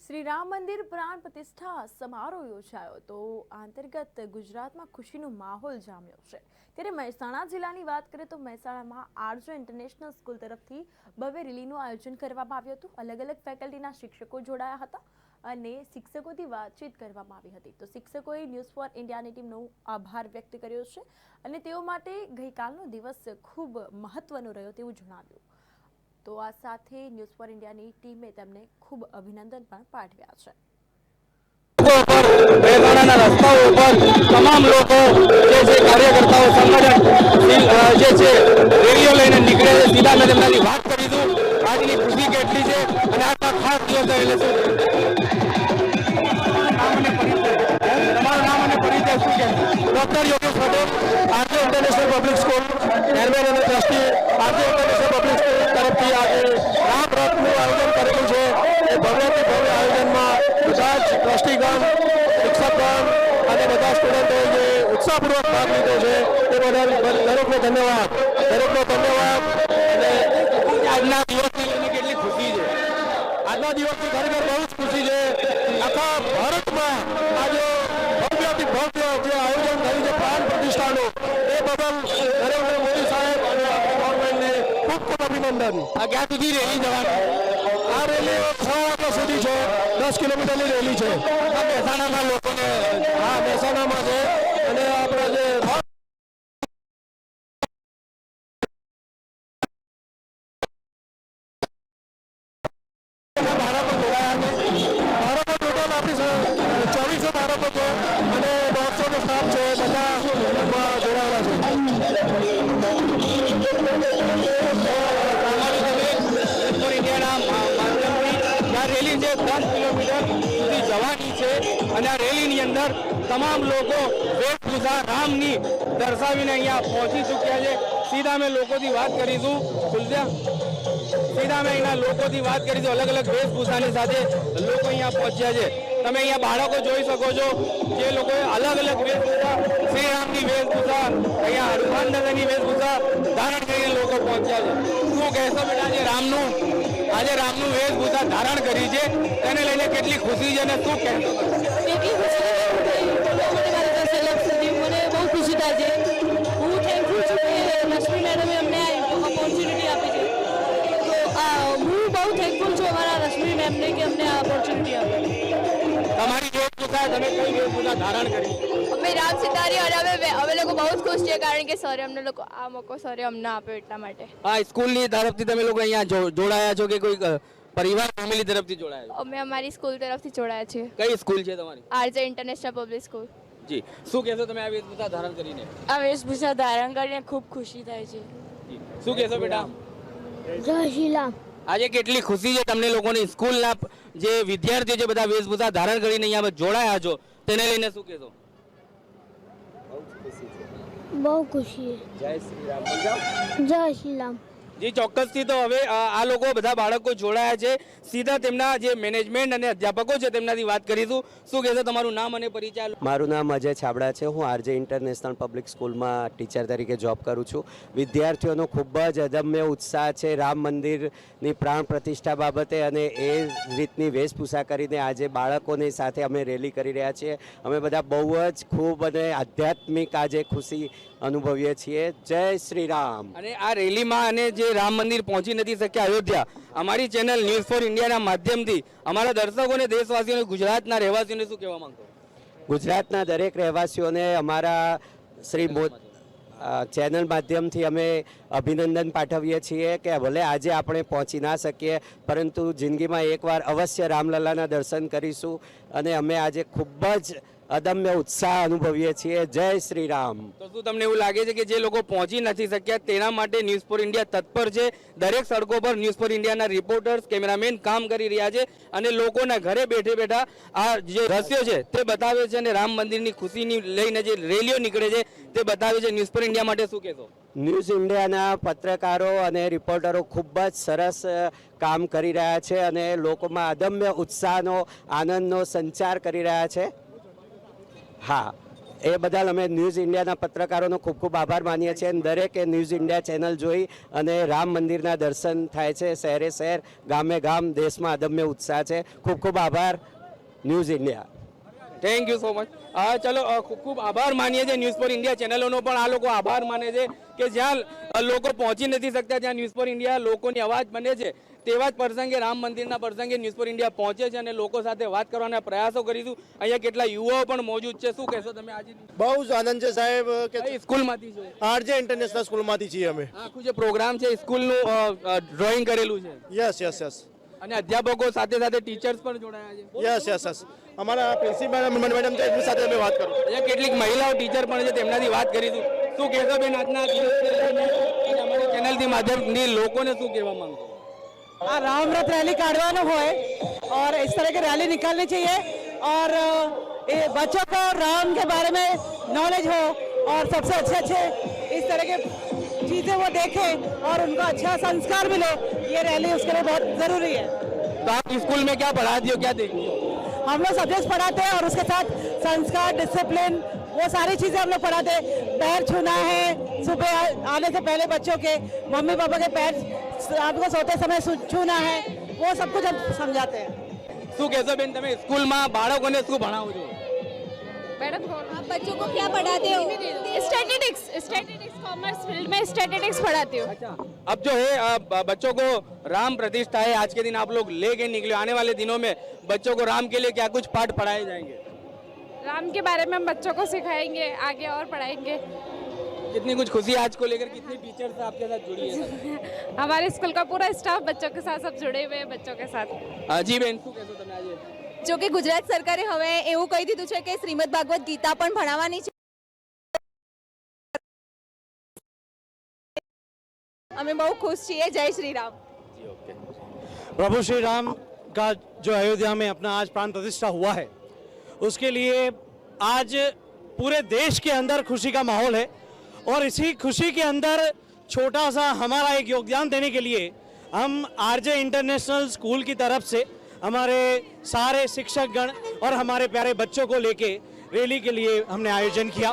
શ્રી રામ મંદિર પ્રાણ પ્રતિષ્ઠા સમારોહ યોજાયો તો અંતર્ગત ગુજરાતમાં ખુશીનો માહોલ જામ્યો છે। ત્યારે મહેસાણા જિલ્લાની વાત કરીએ તો મહેસાણામાં આરજે ઇન્ટરનેશનલ સ્કૂલ તરફથી ભવ્ય રેલીનું આયોજન કરવામાં આવ્યું હતું। અલગ અલગ ફેકલ્ટીના શિક્ષકો જોડાયા હતા અને શિક્ષકોથી વાતચીત કરવામાં આવી હતી। તો શિક્ષકોએ ન્યૂઝ ફોર ઇન્ડિયાની ટીમનો આભાર વ્યક્ત કર્યો છે અને તેઓ માટે ગઈકાલનો દિવસ ખૂબ મહત્વનો રહ્યો તેવું જણાવ્યું। તો આ સાથે ન્યૂઝ ફોર ઇન્ડિયાની ટીમે તેમને ખૂબ અભિનંદન પણ પાઠવ્યા છે। મહેસાણાના રસ્તાઓ ઉપર તમામ લોકો જે છે કાર્યકર્તાઓ સંગઠન જે છે રેલીઓ લઈને નીકળે છે। સીધા મેં તેમનાથી વાત કરીશું આજની ખુશી કેટલી છે અને આજના ખાસ દિવસ એટલે શું તમારું નામ અને પરિચય શું છે? Doctor Yogesh Patel, RJ international public school chairman અને trustee RJ international public school તરફથી આજે રામ રથનું આયોજન કરેલું છે। એ ભવ્યથી ભવ્ય આયોજનમાં બધા જ ટ્રસ્ટીગણ, શિક્ષકગણ અને બધા સ્ટુડન્ટોએ જે ઉત્સાહપૂર્વક ભાગ લીધો છે તે બદલ દરેકને ધન્યવાદ, દરેકનો ધન્યવાદ। અને આજના દિવસને લઈને કેટલી ખુશી છે? આજના દિવસની ખરેખર બહુ જ ખુશી છે। આખા ભારતમાં આજે ભવ્યથી ભવ્ય જે આયોજન થયું છે પ્રાણ પ્રતિષ્ઠાનું એ બદલ નરેન્દ્ર મોદી સાહેબ અને ગવર્મેન્ટને ખૂબ ખૂબ અભિનંદન। આ ક્યાં સુધી રેલી જવાની? આ રેલી 6 વાગ્યા સુધી છે, 10 કિલોમીટરની રેલી છે। આ મહેસાણાના લોકોને મહેસાણામાં છે અને આપણા જે બાળકો જોડાયા છે। બાળકો ટોટલ આપણી 2400 બાળકો છે અને 150 નો સ્ટાફ છે, બધા જોડાયેલા છે। રેલી છે 10 કિલોમીટર સુધી જવાની છે અને આ રેલીની અંદર તમામ લોકો વેશભૂષા રામની દર્શાવીને અહીંયા પહોંચી ચૂક્યા છે। સીધા અમે લોકોથી વાત કરીશું, સીધા અમે અહીંના લોકોથી વાત કરીશું। અલગ અલગ વેશભૂષાની સાથે લોકો અહીંયા પહોંચ્યા છે। તમે અહીંયા બાળકો જોઈ શકો છો, જે લોકોએ અલગ અલગ વેશભૂષા, શ્રીરામની વેશભૂષા, અહીંયા હનુમાન દાદાની વેશભૂષા ધારણ કરીને લોકો પહોંચ્યા છે। શું કહેશો બેટા, આજે રામનું વેશભૂષા ધારણ કરી છે તેને લઈને કેટલી ખુશી છે અને શું કહેશો? એટલી ખુશી મને બહુ ખુશી થાય છે। હું થેન્કફુલ છું કે લક્ષ્મી મેડમે અમને આ ઓપોર્ચ્યુનિટી આપી છે। તો હું બહુ થેન્કફુલ છું અમારા લક્ષ્મી મેમને કે અમને આ ઓપોર્ચ્યુનિટી આપી। તમારી વેશભૂષા, તમે કઈ વેશભૂષા ધારણ કરી? અમે રામ સિતારી અને અમે લોકો બહુ જ ખુશ છીએ કારણ કે સરે અમને લોકો આ મોકો સરે અમને આપ્યો એટલા માટે। હા, સ્કૂલની તરફથી તમે લોકો અહીંયા જોડાયા છો કે કોઈ પરિવાર ફેમિલી તરફથી જોડાયા છો? અમે અમારી સ્કૂલ તરફથી જોડાયા છીએ। કઈ સ્કૂલ છે તમારી? RJ international public school. જી, શું કહેશો તમે આ વેશભૂષા ધારણ કરીને? આ વેશભૂષા ધારણ કરીને ખૂબ ખુશી થાય છે। જી, શું કહેશો બેટા? જય શ્રી રામ। આજે કેટલી ખુશી છે તમને લોકોની? સ્કૂલના જે વિદ્યાર્થીઓ છે બધા વેશભૂષા ધારણ કરીને અહીંયા જોડાયા છો, તેને લઈને શું કહેશો? બહુ ખુશી। જય શ્રી રામ। જય શ્રી રામ। જી, ચોક્કસથી તો હવે આ લોકો બધા બાળકો જોડાયા છે। સીધા તેમના જે મેનેજમેન્ટ અને અધ્યાપકો છે તેમનાથી વાત કરીશું। શું કહેશો, તમારું નામ અને પરિચય? મારું નામ અજય છાબડા છે। હું આરજે ઇન્ટરનેશનલ પબ્લિક સ્કૂલમાં ટીચર તરીકે જોબ કરું છું। વિદ્યાર્થીઓનો ખૂબ જ અદમ્ય ઉત્સાહ છે રામ મંદિરની પ્રાણ પ્રતિષ્ઠા બાબતે અને એ રીતની વેશભૂષા કરીને આજે બાળકોની સાથે અમે રેલી કરી રહ્યા છીએ। અમે બધા બહુ જ ખૂબ અને આધ્યાત્મિક આજે ખુશી અનુભવીએ છીએ। જય શ્રી રામ। અને આ રેલીમાં અને જે રામ મંદિર પહોંચી નથી શક્યા અયોધ્યા, અમારી ચેનલ ન્યૂઝ ફોર ઇન્ડિયાના માધ્યમથી અમારા દર્શકોને, દેશવાસીઓને, ગુજરાતના રહેવાસીઓને શું કહેવા માંગો? ગુજરાતના દરેક રહેવાસીઓને અમારા શ્રી ચેનલ માધ્યમથી અમે અભિનંદન પાઠવીએ છીએ કે ભલે આજે આપણે પહોંચી ના શકીએ પરંતુ જિંદગીમાં એકવાર અવશ્ય રામલલ્લાના દર્શન કરીશું અને અમે આજે ખૂબ જ અદમ્ય ઉત્સાહ અનુભવીએ છીએ। જય શ્રી રામ। તો શું તમને એવું લાગે છે કે જે લોકો પહોંચી નથી શક્યા તેના માટે ન્યૂઝ ફોર ઇન્ડિયા તત્પર છે? દરેક સડકો પર ન્યૂઝ ફોર ઇન્ડિયાના રિપોર્ટર્સ, કેમેરામેન કામ કરી રહ્યા છે અને લોકોના ઘરે બેઠે બેઠા આ જે દ્રશ્યો છે તે બતાવે છે અને રામ મંદિરની ખુશીની લઈને જે રેલીઓ નીકળે છે તે બતાવે છે। ન્યૂઝ ફોર ઇન્ડિયા માટે શું કહેશો? ન્યૂઝ ઇન્ડિયાના પત્રકારો અને રિપોર્ટરો ખૂબ જ સરસ કામ કરી રહ્યા છે અને લોકોમાં અદમ્ય ઉત્સાહનો, આનંદનો સંચાર કરી રહ્યા છે। હા, એ બદલ અમે ન્યૂઝ ઇન્ડિયાના પત્રકારોનો ખૂબ ખૂબ આભાર માનીએ છીએ અને દરેકે ન્યૂઝ ઇન્ડિયા ચેનલ જોઈ અને રામ મંદિરના દર્શન થાય છે. શહેરે શહેર, ગામે ગામ, દેશમાં અદમ્ય ઉત્સાહ છે. ખૂબ ખૂબ આભાર news India. Thank you so much. ચલો ખૂબ ખૂબ આભાર માનીએ છીએ ન્યૂઝ ફોર ઇન્ડિયા ચેનલોનો પણ આ લોકો આભાર માને છે કે જ્યાં લોકો પહોંચી નથી શકતા ત્યાં ન્યૂઝ ફોર ઇન્ડિયા લોકોની અવાજ બને છે. તેવા જ પ્રસંગે રામ મંદિરના પ્રસંગે ન્યૂઝ ફોર ઇન્ડિયા પહોંચે છે અને લોકો સાથે વાત કરવાના પ્રયાસો કરીશું. અહીંયા કેટલા યુવાઓ પણ મોજૂદ છે. શું કહેશો તમે આજે? બહુ જ આનંદ છે સાહેબ કે કઈ સ્કૂલમાંથી છો? આરજે ઇન્ટરનેશનલ સ્કૂલમાંથી છીએ અમે. આખું જે પ્રોગ્રામ છે સ્કૂલનું ડ્રોઈંગ કરેલું છે યસ યસ યસ અને અધ્યાપકો સાથે સાથે ટીચર્સ પણ જોડાયા છે. યસ યસ યસ અમારા પ્રિન્સિપલ મેડમ છે એમની સાથે અમે વાત કરું. અહીંયા કેટલીક મહિલાઓ ટીચર પણ છે તેમનાથી વાત કરીશું. શું કહેશો બેન આજના અમારી ચેનલથી માધ્યમથી લોકોને શું કહેવા માંગો? राम रथ रैली काटवाना होए और इस तरह की रैली निकालनी चाहिए और ये बच्चों को राम के बारे में नॉलेज हो और सबसे अच्छे इस तरह के चीज़ें वो देखें और उनको अच्छा संस्कार मिले. ये रैली उसके लिए बहुत ज़रूरी है. तो आप स्कूल में क्या पढ़ाती हो, क्या देखती हो? हम लोग सब्जेक्ट्स पढ़ाते हैं और उसके साथ संस्कार, डिसिप्लिन, वो सारी चीज़ें हम लोग पढ़ाते हैं. पैर छूना है, सुबह आने से पहले बच्चों के मम्मी पापा के पैर आपको सोते समय छूना है, वो सब कुछ हम समझाते हैं. શું કહેશો બેન તમે સ્કૂલમાં બાળકોને શું ભણાવો છો? मैडम आप बच्चों को क्या पढ़ाते हो? स्टैटिस्टिक्स कॉमर्स फील्ड में स्टैटिस्टिक्स पढ़ाती हूँ. अब जो है बच्चों को राम प्रतिष्ठा है, आज के दिन आप लोग लेके निकले. आने वाले दिनों में बच्चों को राम के लिए क्या कुछ पाठ पढ़ाए जाएंगे? राम के बारे में हम बच्चों को सिखाएंगे, आगे और पढ़ाएंगे. कितनी कुछ खुशी आज को लेकर, कितनी टीचर्स आपके साथ जुड़ी है? हमारे स्कूल का पूरा स्टाफ बच्चों के साथ सब जुड़े हुए हैं बच्चों के साथ. જી બેન શું કહેશો તમે આજે? જો કે ગુજરાત સરકારે હવે એવું કહી દીધું છે કે શ્રીમદ ભાગવત ગીતા પણ ભણાવવાની છે. અમે બહુ ખુશ છીએ. જય શ્રી રામ. प्रभु श्री राम का जो अयोध्या में अपना आज प्राण प्रतिष्ठा हुआ है, उसके लिए आज पूरे देश के अंदर खुशी का माहौल है और इसी खुशी के अंदर छोटा सा हमारा एक योगदान देने के लिए हम आरजे इंटरनेशनल स्कूल की तरफ से हमारे सारे शिक्षक गण और हमारे प्यारे बच्चों को लेके रैली के लिए हमने आयोजन किया.